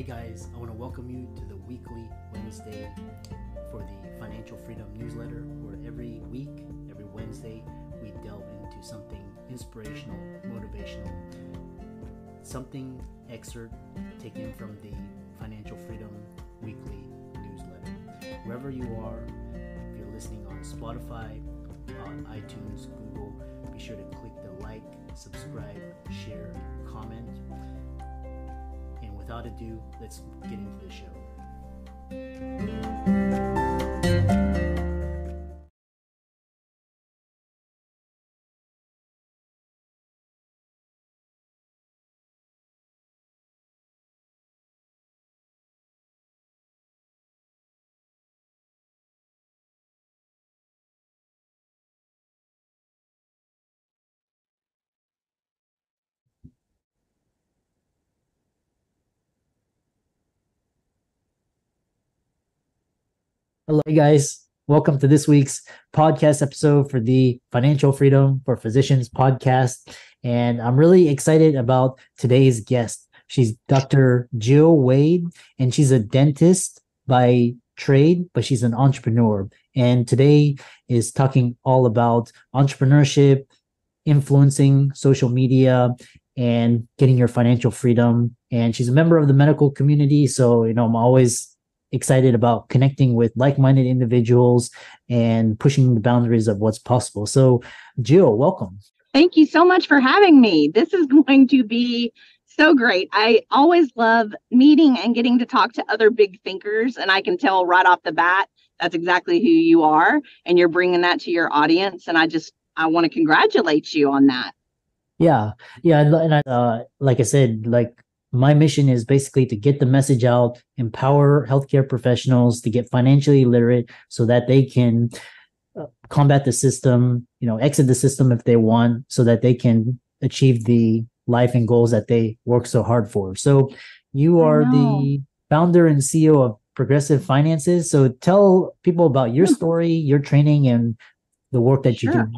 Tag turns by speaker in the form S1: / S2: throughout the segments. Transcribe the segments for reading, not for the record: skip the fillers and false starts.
S1: Hey guys, I want to welcome you to the weekly Wednesday for the Financial Freedom newsletter, where every week, every Wednesday, we delve into something inspirational, motivational, something excerpt taken from the Financial Freedom weekly newsletter. Wherever you are, if you're listening on Spotify, on iTunes, Google, be sure to click the like, subscribe, share, comment. And without ado, let's get into the show. Hello, guys. Welcome to this week's podcast episode for the Financial Freedom for Physicians podcast. And I'm really excited about today's guest. She's Dr. Jill Wade, and she's a dentist by trade, but she's an entrepreneur. And today is talking all about entrepreneurship, influencing social media, and getting your financial freedom. And she's a member of the medical community. So, I'm always excited about connecting with like-minded individuals and pushing the boundaries of what's possible. So, Jill, welcome.
S2: Thank you so much for having me. This is going to be so great. I always love meeting and getting to talk to other big thinkers, and I can tell right off the bat that's exactly who you are, and you're bringing that to your audience, and I want to congratulate you on that.
S1: Yeah, and like I said, my mission is basically to get the message out, empower healthcare professionals to get financially literate so that they can combat the system, exit the system if they want, so that they can achieve the life and goals that they work so hard for. So you are the founder and CEO of Progressive Finances. So tell people about your story, your training, and the work that you do now.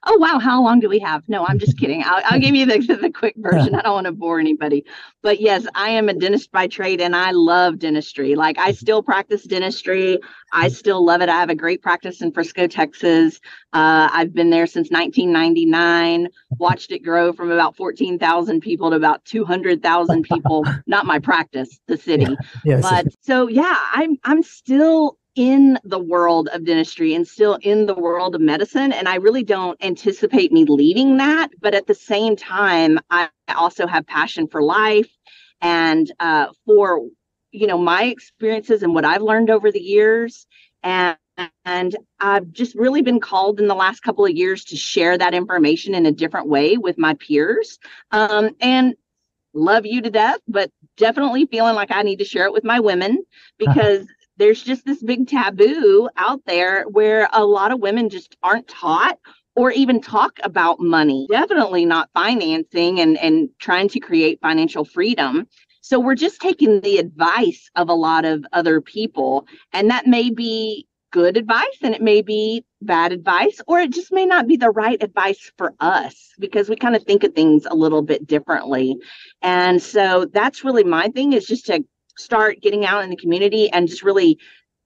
S2: Oh, wow. How long do we have? No, I'm just kidding. I'll give you the quick version. I don't want to bore anybody. But yes, I am a dentist by trade, and I love dentistry. I still practice dentistry. I still love it. I have a great practice in Frisco, Texas. I've been there since 1999, watched it grow from about 14,000 people to about 200,000 people. Not my practice, the city. Yes. But so, yeah, I'm still in the world of dentistry and still in the world of medicine. And I really don't anticipate me leaving that. But at the same time, I also have passion for life and for, my experiences and what I've learned over the years. And I've just really been called in the last couple of years to share that information in a different way with my peers. And love you to death, but definitely feeling like I need to share it with my women because there's just this big taboo out there where a lot of women just aren't taught or even talk about money, definitely not financing and trying to create financial freedom. So we're just taking the advice of a lot of other people, and that may be good advice and it may be bad advice, or it just may not be the right advice for us because we kind of think of things a little bit differently. And so that's really my thing, is just to start getting out in the community and just really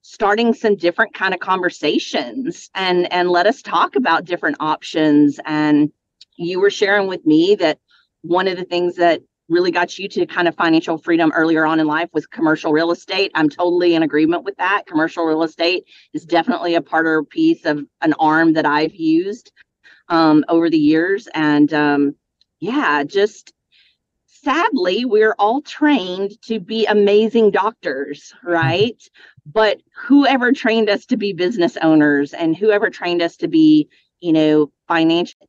S2: starting some different kind of conversations and let us talk about different options. And you were sharing with me that one of the things that really got you to kind of financial freedom earlier on in life was commercial real estate. I'm totally in agreement with that. Commercial real estate is definitely a part or piece of an arm that I've used over the years. And just sadly, we're all trained to be amazing doctors, right? But whoever trained us to be business owners and whoever trained us to be, financial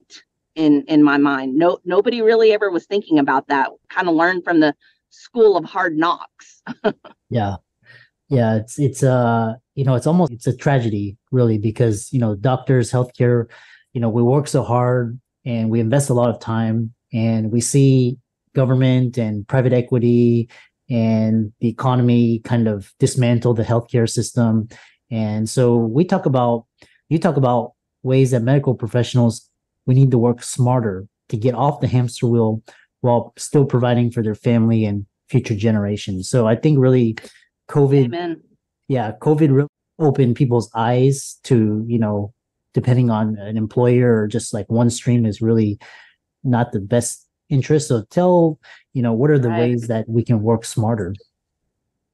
S2: in my mind, nobody really ever was thinking about that. Kind of learned from the school of hard knocks.
S1: Yeah. It's a tragedy really, because, doctors, healthcare, we work so hard and we invest a lot of time, and we see government and private equity and the economy kind of dismantle the healthcare system. And so you talk about ways that medical professionals, we need to work smarter to get off the hamster wheel while still providing for their family and future generations. So I think really COVID,
S2: Amen.
S1: COVID really opened people's eyes to, depending on an employer or just like one stream is really not the best interest. So tell, what are the
S2: Right.
S1: ways that we can work smarter?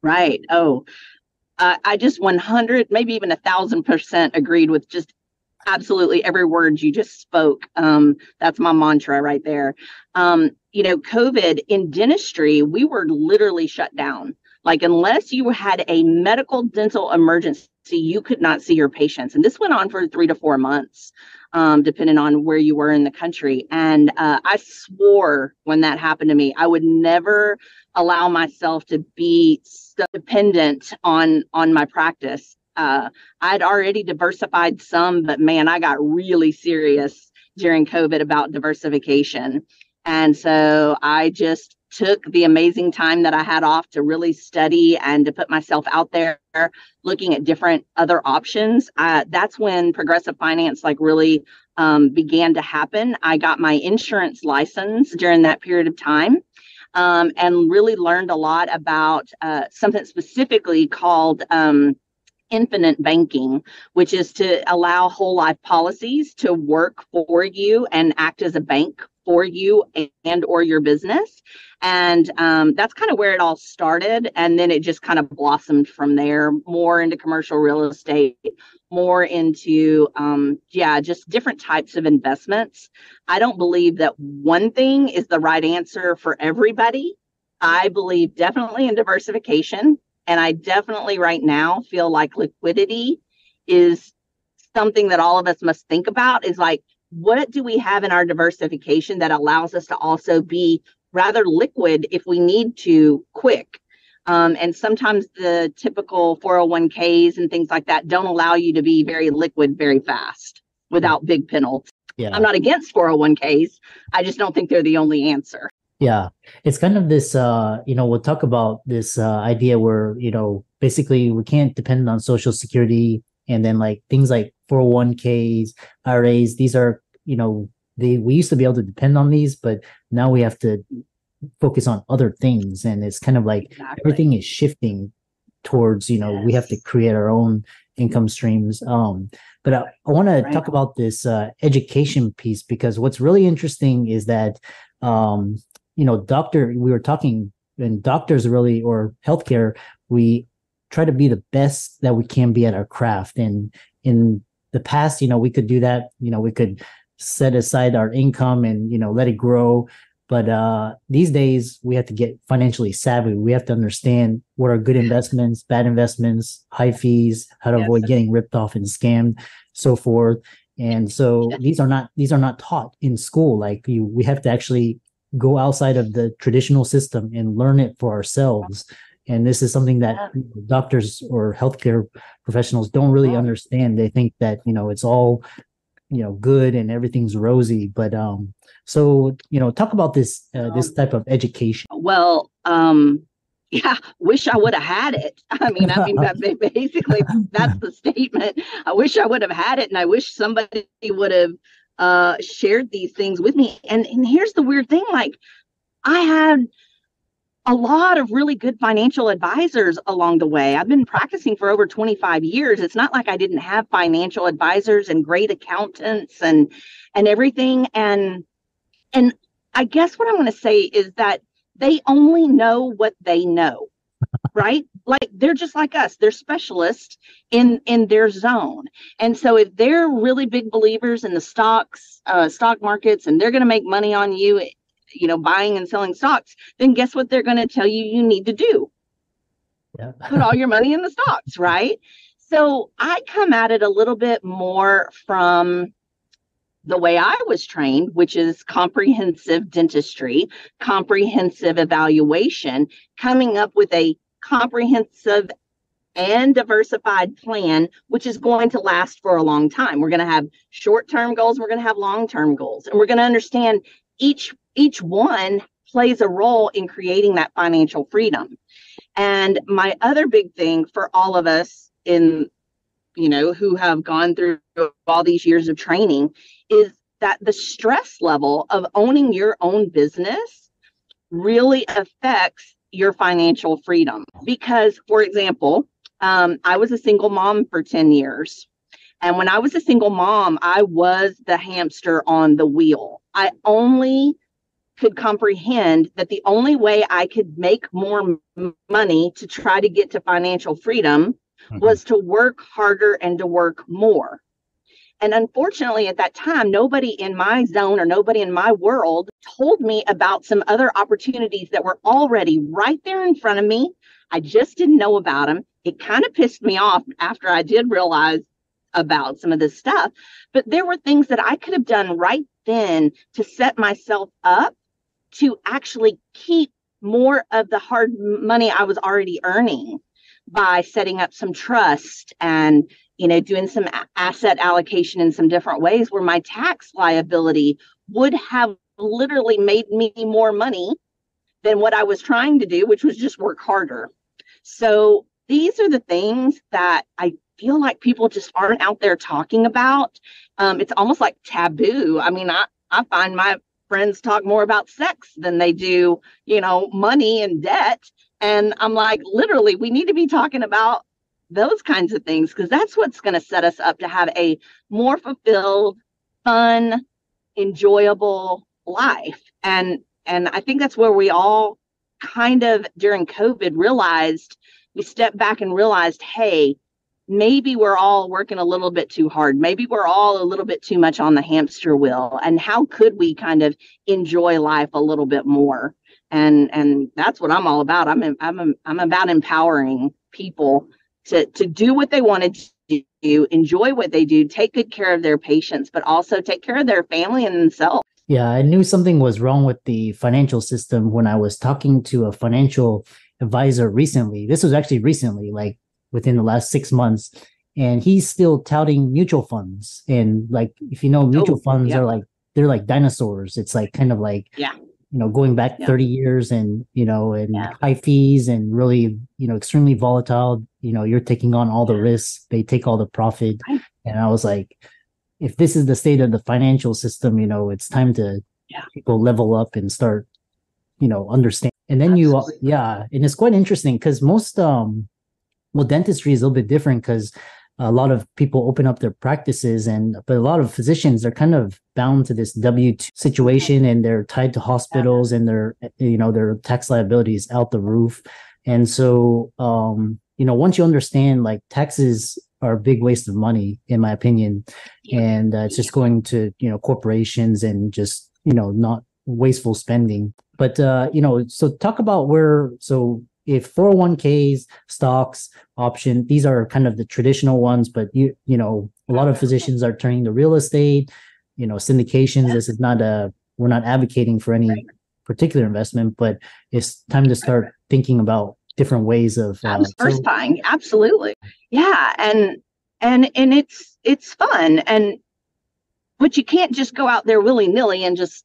S2: Right. Oh, I just 100, maybe even 1,000% agreed with just absolutely every word you just spoke. That's my mantra right there. COVID in dentistry, we were literally shut down. Like, unless you had a medical dental emergency, you could not see your patients. And this went on for 3 to 4 months, depending on where you were in the country. And I swore when that happened to me, I would never allow myself to be so dependent on my practice. I'd already diversified some, but man, I got really serious during COVID about diversification. And so I just took the amazing time that I had off to really study and to put myself out there looking at different other options. That's when progressive finance really began to happen. I got my insurance license during that period of time. And really learned a lot about something specifically called infinite banking, which is to allow whole life policies to work for you and act as a bank for you and or your business. And that's kind of where it all started. And then it just kind of blossomed from there, more into commercial real estate, more into, just different types of investments. I don't believe that one thing is the right answer for everybody. I believe definitely in diversification. And I definitely right now feel like liquidity is something that all of us must think about, is like, what do we have in our diversification that allows us to also be rather liquid if we need to quick? And sometimes the typical 401ks and things like that don't allow you to be very liquid very fast without big penalties.
S1: Yeah.
S2: I'm not against 401ks. I just don't think they're the only answer.
S1: Yeah. It's kind of this, we'll talk about this idea where, basically we can't depend on Social Security, and then like things like 401ks, IRAs, these are, we used to be able to depend on these, but now we have to focus on other things. And it's kind of like everything is shifting towards, we have to create our own income streams. But I want to talk about this education piece, because what's really interesting is that, we were talking, and doctors really, or healthcare, we try to be the best that we can be at our craft. And in the past, we could do that, we could set aside our income and, let it grow. But these days we have to get financially savvy. We have to understand what are good investments, bad investments, high fees, how to avoid getting ripped off and scammed, so forth. And so these are not taught in school. Like we have to actually go outside of the traditional system and learn it for ourselves. And this is something that doctors or healthcare professionals don't really understand. They think that, it's all, good and everything's rosy. But so, talk about this this type of education.
S2: Well, wish I would have had it. I mean, basically that's the statement. I wish I would have had it, and I wish somebody would have shared these things with me. And here's the weird thing: like, I had a lot of really good financial advisors along the way. I've been practicing for over 25 years. It's not like I didn't have financial advisors and great accountants and everything. And I guess what I'm going to say is that they only know what they know, right? Like, they're just like us. They're specialists in their zone. And so if they're really big believers in the stock markets, and they're going to make money on you, buying and selling stocks, then guess what they're going to tell you need to do? Yeah. Put all your money in the stocks, right? So I come at it a little bit more from the way I was trained, which is comprehensive dentistry, comprehensive evaluation, coming up with a comprehensive and diversified plan, which is going to last for a long time. We're going to have short-term goals, we're going to have long-term goals, and we're going to understand each one plays a role in creating that financial freedom. And my other big thing for all of us who have gone through all these years of training is that the stress level of owning your own business really affects your financial freedom. Because, for example, I was a single mom for 10 years. And when I was a single mom, I was the hamster on the wheel. I only could comprehend that the only way I could make more money to try to get to financial freedom was to work harder and to work more. And unfortunately, at that time, nobody in my zone or nobody in my world told me about some other opportunities that were already right there in front of me. I just didn't know about them. It kind of pissed me off after I did realize about some of this stuff. But there were things that I could have done right then to set myself up to actually keep more of the hard money I was already earning by setting up some trust and doing some asset allocation in some different ways where my tax liability would have literally made me more money than what I was trying to do, which was just work harder. So these are the things that I feel like people just aren't out there talking about. It's almost like taboo. I mean, I find my friends talk more about sex than they do, money and debt. And I'm like, literally, we need to be talking about those kinds of things, because that's what's going to set us up to have a more fulfilled, fun, enjoyable life. And I think that's where we all kind of during COVID we stepped back and realized, hey, maybe we're all working a little bit too hard. Maybe we're all a little bit too much on the hamster wheel. And how could we kind of enjoy life a little bit more? And that's what I'm all about. I'm about empowering people to do what they want to do, enjoy what they do, take good care of their patients, but also take care of their family and themselves.
S1: Yeah, I knew something was wrong with the financial system when I was talking to a financial advisor recently. This was actually recently, like within the last 6 months. And he's still touting mutual funds. And like, if you know, mutual funds are like, they're like dinosaurs. It's like kind of like, going back 30 years and, high fees and really, extremely volatile. You're taking on all the risks. They take all the profit. And I was like, if this is the state of the financial system, it's time to people level up and start, understand. And then and it's quite interesting because most, dentistry is a little bit different because a lot of people open up their practices but a lot of physicians are kind of bound to this W-2 situation and they're tied to hospitals and their tax liability is out the roof. And so, once you understand like taxes are a big waste of money, in my opinion, and it's just going to, corporations and just, not wasteful spending. But, so talk about if 401ks, stocks, option, these are kind of the traditional ones, but a lot of physicians are turning to real estate, syndications. This is we're not advocating for any particular investment, but it's time to start thinking about different ways of
S2: diversifying. Absolutely. Yeah. And it's fun. But you can't just go out there willy-nilly and just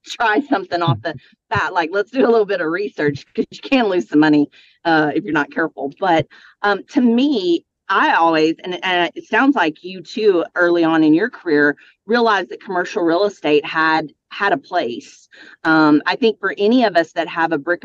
S2: try something off the bat. Like, let's do a little bit of research because you can lose some money if you're not careful. But to me, I always, and it sounds like you too, early on in your career, realized that commercial real estate had a place. I think for any of us that have a brick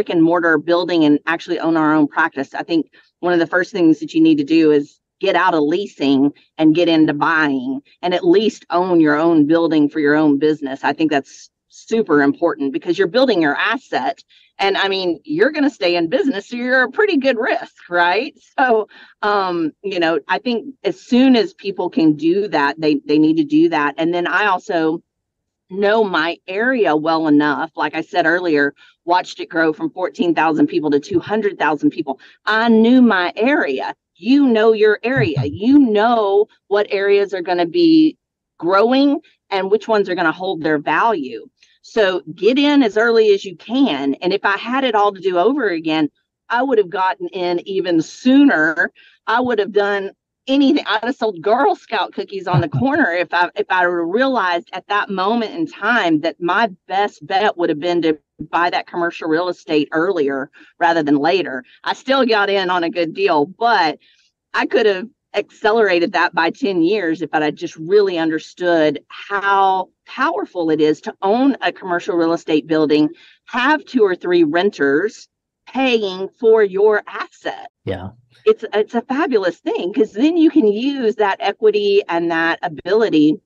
S2: and mortar building and actually own our own practice, I think one of the first things that you need to do is get out of leasing and get into buying and at least own your own building for your own business. I think that's super important because you're building your asset. And I mean, you're going to stay in business, so you're a pretty good risk, right? So, I think as soon as people can do that, they need to do that. And then I also know my area well enough. Like I said earlier, watched it grow from 14,000 people to 200,000 people. I knew my area. You know your area. You know what areas are going to be growing and which ones are going to hold their value. So get in as early as you can. And if I had it all to do over again, I would have gotten in even sooner. I would have done anything. I'd have sold Girl Scout cookies on the corner if I realized at that moment in time that my best bet would have been to buy that commercial real estate earlier rather than later. I still got in on a good deal, but I could have accelerated that by 10 years if I just really understood how powerful it is to own a commercial real estate building, have 2 or 3 renters paying for your asset.
S1: Yeah.
S2: It's a fabulous thing, because then you can use that equity and that ability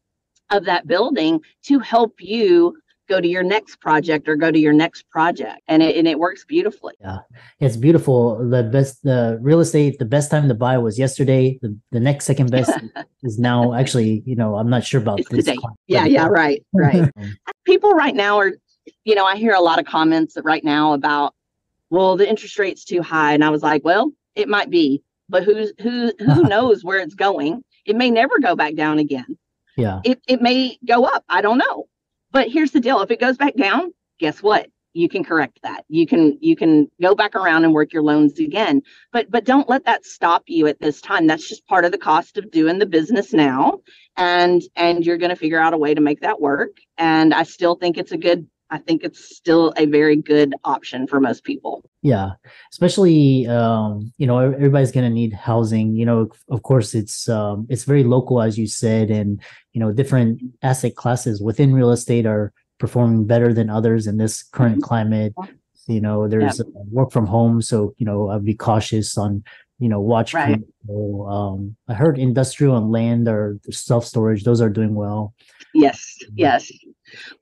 S2: of that building to help you go to your next project or go to your next project. And it works beautifully.
S1: Yeah, it's beautiful. The real estate, the best time to buy was yesterday. The next second best is now. Actually, I'm not sure about
S2: It's
S1: this.
S2: today. Yeah, right. People right now are, I hear a lot of comments right now about, well, the interest rate's too high. And I was like, well, it might be, but who knows where it's going? It may never go back down again.
S1: Yeah.
S2: It may go up. I don't know. But here's the deal. If it goes back down, guess what? You can correct that. You can go back around and work your loans again. But don't let that stop you at this time. That's just part of the cost of doing the business now. And you're going to figure out a way to make that work. And I still think I think it's still a very good option for most people.
S1: Yeah, especially everybody's gonna need housing. Of course, it's very local, as you said, and different asset classes within real estate are performing better than others in this current climate. There's work from home, so I'd be cautious on watch.
S2: Right.
S1: I heard industrial and land or self-storage; those are doing well.
S2: Yes.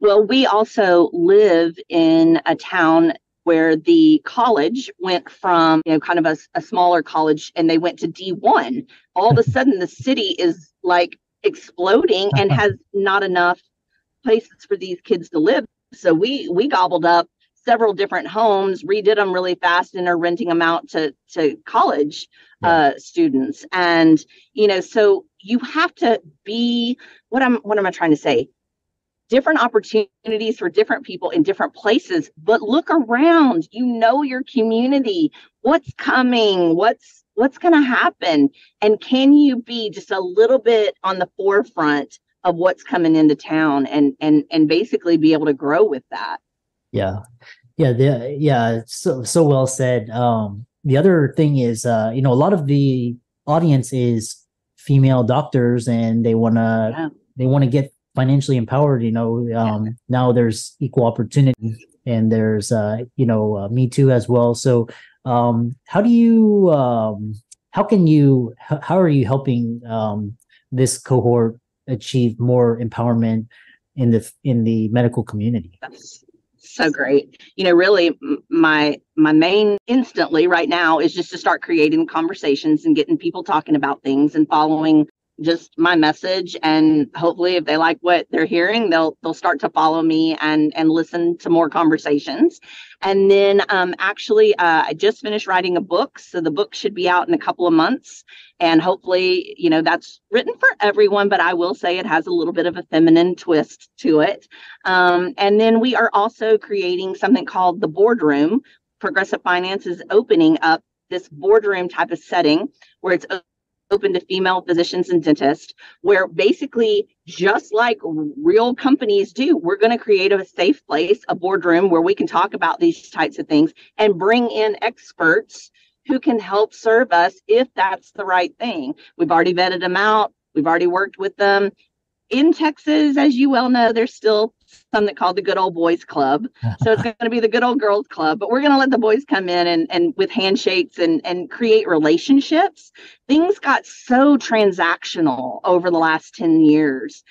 S2: Well, we also live in a town where the college went from, kind of a smaller college, and they went to D1. All of a sudden, the city is like exploding and has not enough places for these kids to live. So we gobbled up several different homes, redid them really fast, and are renting them out to college students. And, so you have to be, what am I trying to say? Different opportunities for different people in different places, but look around, your community, what's coming, what's going to happen. And can you be just a little bit on the forefront of what's coming into town and basically be able to grow with that?
S1: Yeah. So well said. The other thing is, a lot of the audience is female doctors, and they want to get financially empowered. Now there's equal opportunity, and there's Me Too as well. So how are you helping this cohort achieve more empowerment in the medical community?
S2: That's so great. Really my main instantly right now is just to start creating conversations and getting people talking about things and following just my message. And hopefully if they like what they're hearing, they'll start to follow me and listen to more conversations. And then I just finished writing a book. So the book should be out in a couple of months. And hopefully, that's written for everyone, but I will say it has a little bit of a feminine twist to it. And then we are also creating something called the Boardroom. Progressive Finance is opening up this boardroom type of setting where it's open to female physicians and dentists, where basically, just like real companies do, we're going to create a safe place, a boardroom where we can talk about these types of things and bring in experts who can help serve us if that's the right thing. We've already vetted them out. We've already worked with them. In Texas, as you well know, there's still something called the Good Old Boys Club. So it's going to be the Good Old Girls Club, but we're going to let the boys come in and with handshakes and create relationships. Things got so transactional over the last 10 years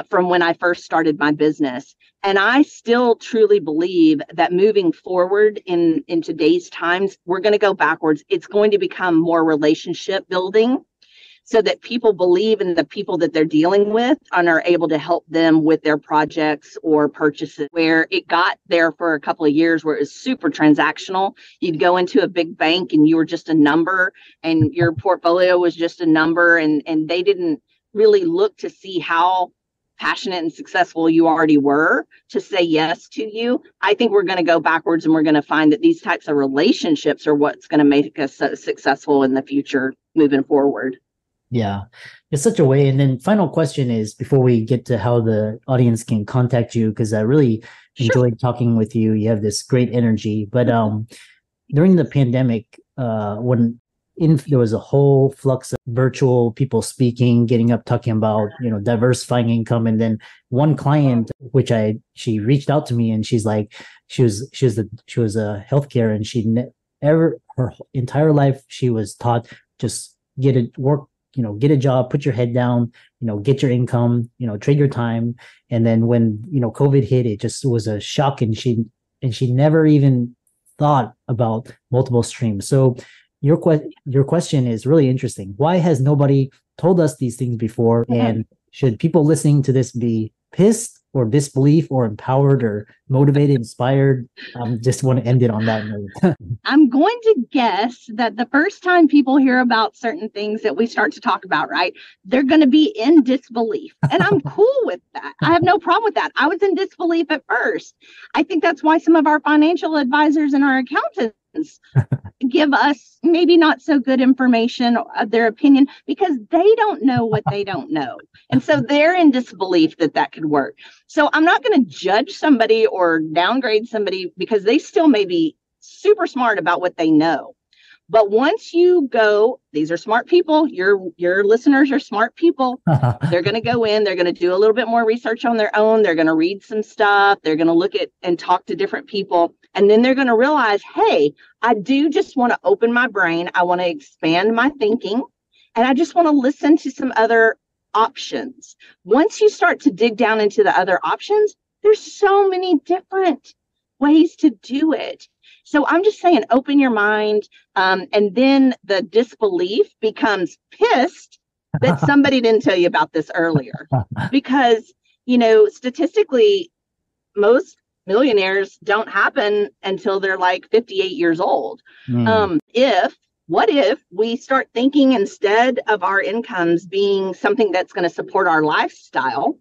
S2: from when I first started my business. And I still truly believe that moving forward in today's times, we're going to go backwards. It's going to become more relationship building, so that people believe in the people that they're dealing with and are able to help them with their projects or purchases. Where it got there for a couple of years where it was super transactional. You'd go into a big bank and you were just a number, and your portfolio was just a number, and they didn't really look to see how passionate and successful you already were to say yes to you. I think we're going to go backwards, and we're going to find that these types of relationships are what's going to make us successful in the future moving forward.
S1: Yeah, it's such a way. And then final question is, before we get to how the audience can contact you, because I really enjoyed talking with you. You have this great energy. But during the pandemic, when there was a whole flux of virtual people speaking, getting up, talking about, diversifying income. And then one client, she reached out to me, and she's like, she was a healthcare, and her entire life, she was taught, just get a job, put your head down, get your income, trade your time. And then when, COVID hit, it just was a shock. And she never even thought about multiple streams. So your question is really interesting. Why has nobody told us these things before? And should people listening to this be pissed or disbelief or empowered or motivated, inspired? Just want to end it on that note.
S2: I'm going to guess that the first time people hear about certain things that we start to talk about, right, they're going to be in disbelief. And I'm cool with that. I have no problem with that. I was in disbelief at first. I think that's why some of our financial advisors and our accountants give us maybe not so good information of their opinion, because they don't know what they don't know. And so they're in disbelief that could work. So I'm not going to judge somebody or downgrade somebody, because they still may be super smart about what they know. But once you go, these are smart people, your listeners are smart people. They're going to go in, they're going to do a little bit more research on their own. They're going to read some stuff. They're going to look at and talk to different people. And then they're going to realize, hey, I do just want to open my brain. I want to expand my thinking. And I just want to listen to some other options. Once you start to dig down into the other options, there's so many different ways to do it. So I'm just saying, open your mind. And then the disbelief becomes pissed that somebody didn't tell you about this earlier. Because, statistically, most millionaires don't happen until they're like 58 years old. What if we start thinking, instead of our incomes being something that's going to support our lifestyle,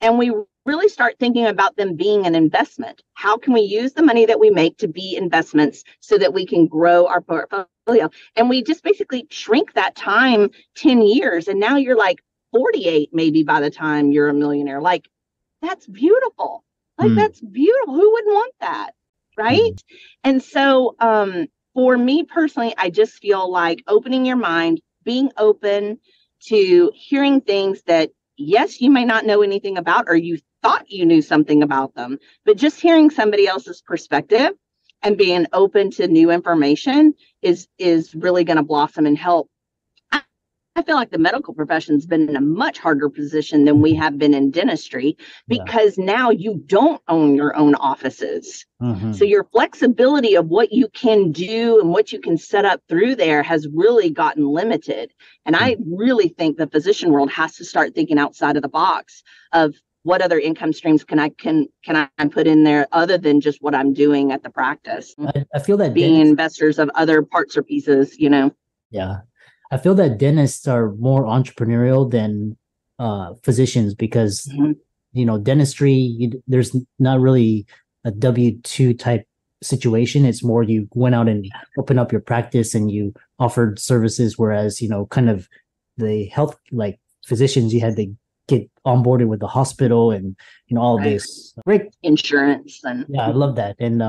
S2: and we really start thinking about them being an investment? How can we use the money that we make to be investments so that we can grow our portfolio? And we just basically shrink that time 10 years. And now you're like 48, maybe, by the time you're a millionaire. Like, that's beautiful. That's beautiful. Who wouldn't want that? Right. And so for me personally, I just feel like opening your mind, being open to hearing things that, yes, you may not know anything about, or you thought you knew something about them, but just hearing somebody else's perspective and being open to new information is really going to blossom and help. I feel like the medical profession's been in a much harder position than we have been in dentistry, because now you don't own your own offices. So your flexibility of what you can do and what you can set up through there has really gotten limited. And I really think the physician world has to start thinking outside of the box of what other income streams can I put in there other than just what I'm doing at the practice.
S1: I feel that
S2: being investors of other parts or pieces,
S1: Yeah. I feel that dentists are more entrepreneurial than physicians, because, dentistry, there's not really a W-2 type situation. It's more you went out and opened up your practice and you offered services, whereas, kind of the health, like physicians, you had to get onboarded with the hospital and, all of this. Great
S2: insurance. And
S1: yeah, I love that. And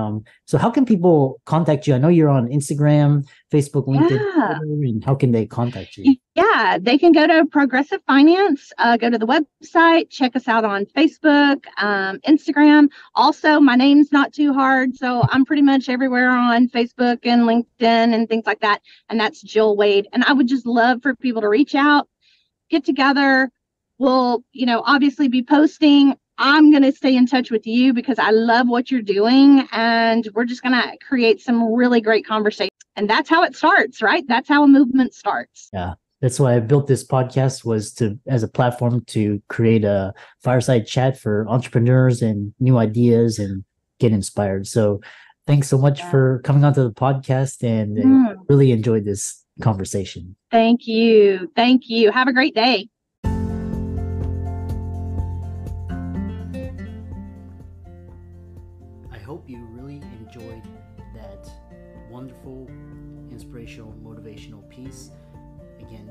S1: so how can people contact you? I know you're on Instagram, Facebook, LinkedIn, Twitter, and how can they contact you?
S2: Yeah, they can go to Progressive Finance, go to the website, check us out on Facebook, Instagram. Also, my name's not too hard, so I'm pretty much everywhere on Facebook and LinkedIn and things like that. And that's Jill Wade. And I would just love for people to reach out, get together. We'll, obviously be posting. I'm going to stay in touch with you because I love what you're doing, and we're just going to create some really great conversation. And that's how it starts, right? That's how a movement starts.
S1: Yeah. That's why I built this podcast, was as a platform to create a fireside chat for entrepreneurs and new ideas and get inspired. So thanks so much for coming onto the podcast, and really enjoyed this conversation.
S2: Thank you. Thank you. Have a great day.
S1: I hope you really enjoyed that wonderful, inspirational, motivational piece. Again,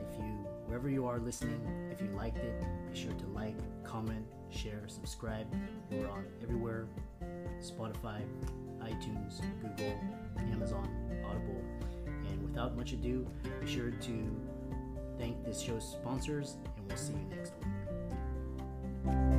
S1: wherever you are listening, if you liked it, be sure to like, comment, share, subscribe. We're on everywhere: Spotify, iTunes, Google, Amazon, Audible. And without much ado, be sure to thank this show's sponsors, and we'll see you next week.